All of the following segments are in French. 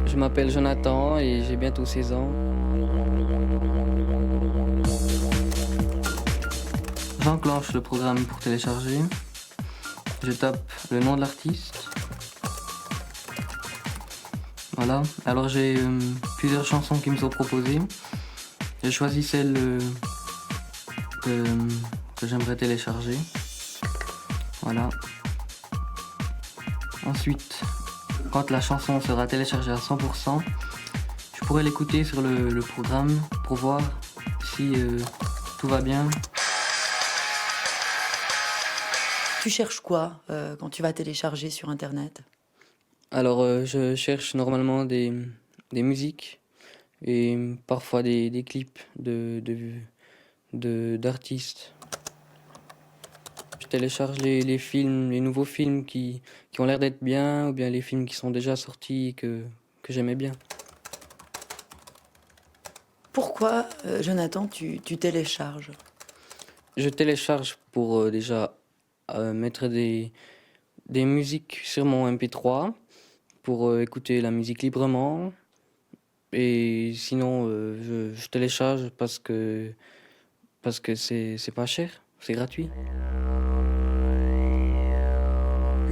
Je m'appelle Jonathan et j'ai bientôt 16 ans. J'enclenche le programme pour télécharger. Je tape le nom de l'artiste. Voilà. Alors j'ai plusieurs chansons qui me sont proposées. Je choisis celle que, que j'aimerais télécharger. Voilà. Ensuite, quand la chanson sera téléchargée à 100%, je pourrai l'écouter sur le programme pour voir si tout va bien. Tu cherches quoi quand tu vas télécharger sur Internet? Alors, je cherche normalement des musiques et parfois des clips d'artistes. Je télécharge les films, les nouveaux films qui ont l'air d'être bien, ou bien les films qui sont déjà sortis et que j'aimais bien. Pourquoi, Jonathan, tu télécharges? Je télécharge pour déjà mettre des musiques sur mon MP3 pour écouter la musique librement. Et sinon, je télécharge parce que c'est pas cher, c'est gratuit.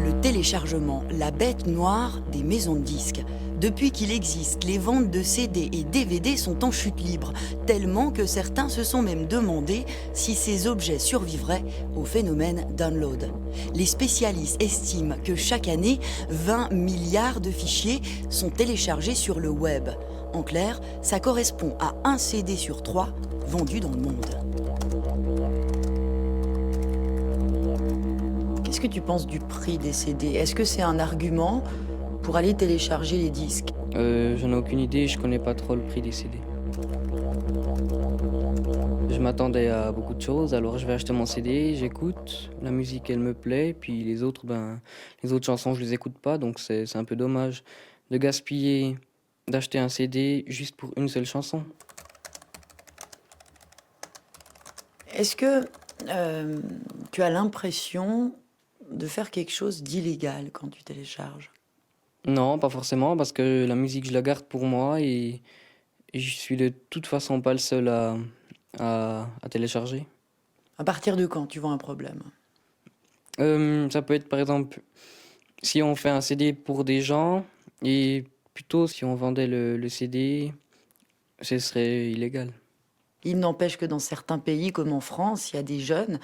Le téléchargement, la bête noire des maisons de disques. Depuis qu'il existe, les ventes de CD et DVD sont en chute libre, tellement que certains se sont même demandé si ces objets survivraient au phénomène download. Les spécialistes estiment que chaque année, 20 milliards de fichiers sont téléchargés sur le web. En clair, ça correspond à un CD sur 3 vendu dans le monde. Qu'est-ce que tu penses du prix des CD? Est-ce que c'est un argument pour aller télécharger les disques? J'en ai aucune idée, je connais pas trop le prix des CD. Je m'attendais à beaucoup de choses, alors je vais acheter mon CD, j'écoute, la musique elle me plaît, puis les autres chansons je les écoute pas, donc c'est un peu dommage de gaspiller, d'acheter un CD juste pour une seule chanson. Est-ce que tu as l'impression de faire quelque chose d'illégal quand tu télécharges? Non, pas forcément, parce que la musique je la garde pour moi et je suis de toute façon pas le seul à télécharger. À partir de quand tu vois un problème? Ça peut être par exemple si on fait un CD pour des gens et plutôt si on vendait le CD, ce serait illégal. Il n'empêche que dans certains pays, comme en France, il y a des jeunes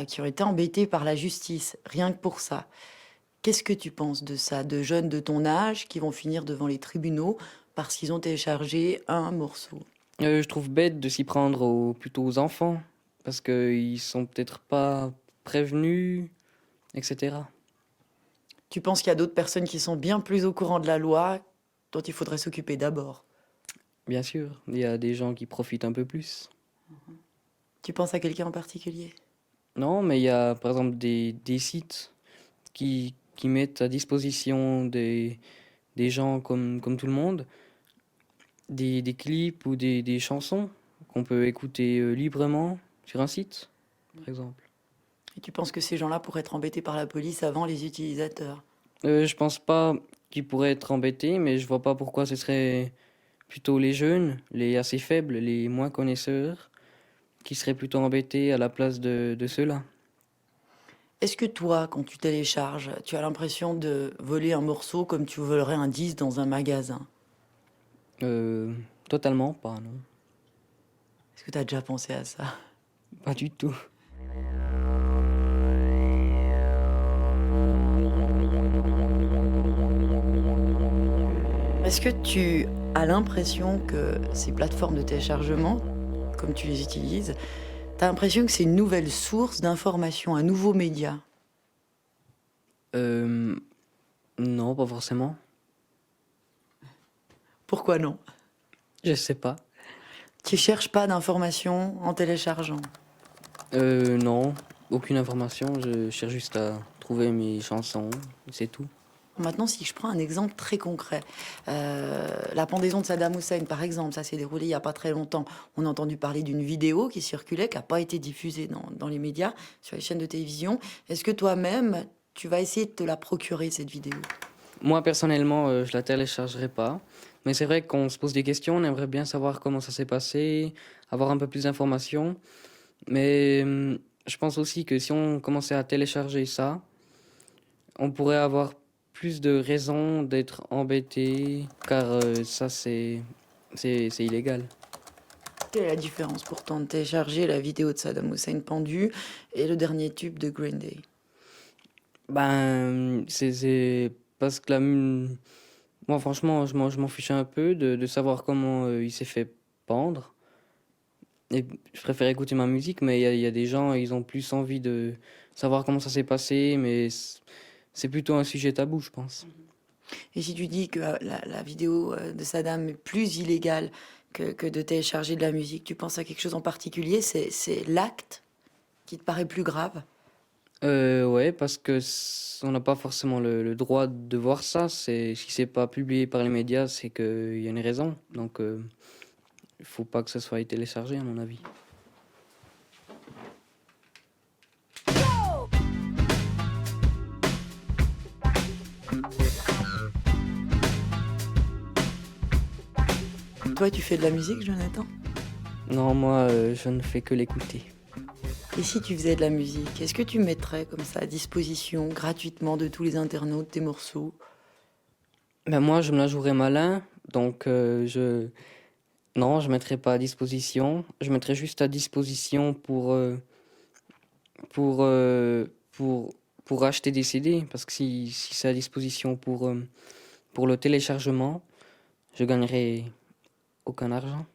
qui ont été embêtés par la justice, rien que pour ça. Qu'est-ce que tu penses de ça, de jeunes de ton âge qui vont finir devant les tribunaux parce qu'ils ont téléchargé un morceau? Je trouve bête de s'y prendre plutôt aux enfants parce qu'ils sont peut-être pas prévenus, etc. Tu penses qu'il y a d'autres personnes qui sont bien plus au courant de la loi dont il faudrait s'occuper d'abord? Bien sûr, il y a des gens qui profitent un peu plus. Tu penses à quelqu'un en particulier? Non, mais il y a par exemple des sites qui mettent à disposition des gens comme tout le monde des clips ou des chansons qu'on peut écouter librement sur un site, par exemple. Et tu penses que ces gens-là pourraient être embêtés par la police avant les utilisateurs? Je pense pas qu'ils pourraient être embêtés, mais je vois pas pourquoi ce serait plutôt les jeunes, les assez faibles, les moins connaisseurs, qui seraient plutôt embêtés à la place de ceux-là. Est-ce que toi, quand tu télécharges, tu as l'impression de voler un morceau comme tu volerais un disque dans un magasin? Euh, Totalement pas, non. Est-ce que tu as déjà pensé à ça? Pas du tout. Est-ce que tu as l'impression que ces plateformes de téléchargement, comme tu les utilises, tu as l'impression que c'est une nouvelle source d'information, un nouveau média? Euh, non, pas forcément. Pourquoi non? Je sais pas. Tu cherches pas d'informations en téléchargeant? Non, aucune information. Je cherche juste à trouver mes chansons, c'est tout. Maintenant, si je prends un exemple très concret, la pendaison de Saddam Hussein, par exemple, ça s'est déroulé il n'y a pas très longtemps. On a entendu parler d'une vidéo qui circulait, qui n'a pas été diffusée dans les médias, sur les chaînes de télévision. Est-ce que toi-même, tu vas essayer de te la procurer, cette vidéo? Moi, personnellement, je la téléchargerai pas. Mais c'est vrai qu'on se pose des questions, on aimerait bien savoir comment ça s'est passé, avoir un peu plus d'informations. Mais je pense aussi que si on commençait à télécharger ça, on pourrait avoir plus de raisons d'être embêté, car ça c'est illégal. Quelle est la différence pourtant de télécharger la vidéo de Saddam Hussein pendu et le dernier tube de Green Day? Ben, c'est parce que moi franchement, je m'en fiche un peu de savoir comment il s'est fait pendre. Et je préfère écouter ma musique, mais il y a des gens, ils ont plus envie de savoir comment ça s'est passé, mais c'est plutôt un sujet tabou, je pense. Et si tu dis que la vidéo de Saddam est plus illégale que de télécharger de la musique, tu penses à quelque chose en particulier? C'est l'acte qui te paraît plus grave? Ouais, parce que on n'a pas forcément le droit de voir ça. Si c'est pas publié par les médias, c'est qu'il y a une raison. Donc, il faut pas que ça soit téléchargé, à mon avis. Toi, tu fais de la musique, Jonathan? Non, moi, je ne fais que l'écouter. Et si tu faisais de la musique, est-ce que tu mettrais comme ça à disposition gratuitement de tous les internautes tes morceaux? Ben moi, je me la jouerais malin, donc non, je mettrai pas à disposition. Je mettrai juste à disposition pour, euh, pour, pour acheter des CD, parce que si c'est à disposition pour le téléchargement, je gagnerai aucun argent.